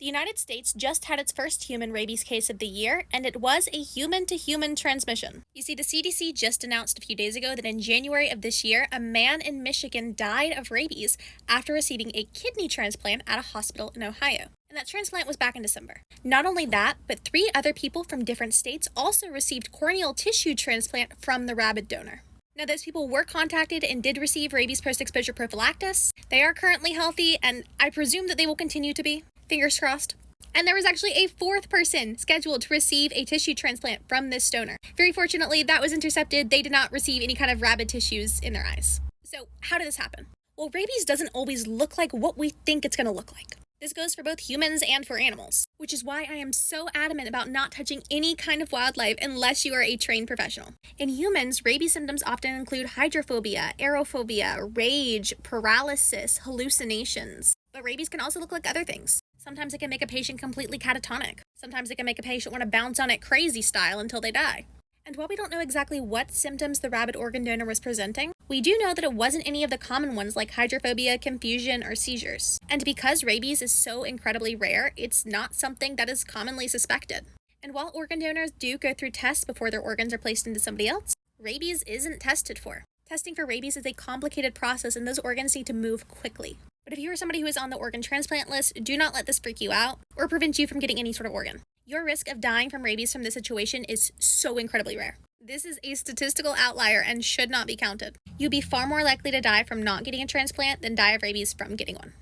The United States just had its first human rabies case of the year, and it was a human-to-human transmission. You see, the CDC just announced a few days ago that in January of this year, a man in Michigan died of rabies after receiving a kidney transplant at a hospital in Ohio. And that transplant was back in December. Not only that, but 3 other people from different states also received corneal tissue transplant from the rabid donor. Now, those people were contacted and did receive rabies post-exposure prophylaxis. They are currently healthy, and I presume that they will continue to be. Fingers crossed. And there was actually a 4th person scheduled to receive a tissue transplant from this donor. Very fortunately, that was intercepted. They did not receive any kind of rabid tissues in their eyes. So, how did this happen? Well, rabies doesn't always look like what we think it's going to look like. This goes for both humans and for animals, which is why I am so adamant about not touching any kind of wildlife unless you are a trained professional. In humans, rabies symptoms often include hydrophobia, aerophobia, rage, paralysis, hallucinations. But rabies can also look like other things. Sometimes it can make a patient completely catatonic. Sometimes it can make a patient want to bounce on it crazy style until they die. And while we don't know exactly what symptoms the rabid organ donor was presenting, we do know that it wasn't any of the common ones like hydrophobia, confusion, or seizures. And because rabies is so incredibly rare, it's not something that is commonly suspected. And while organ donors do go through tests before their organs are placed into somebody else, rabies isn't tested for. Testing for rabies is a complicated process, and those organs need to move quickly. But if you are somebody who is on the organ transplant list, do not let this freak you out or prevent you from getting any sort of organ. Your risk of dying from rabies from this situation is so incredibly rare. This is a statistical outlier and should not be counted. You'd be far more likely to die from not getting a transplant than die of rabies from getting one.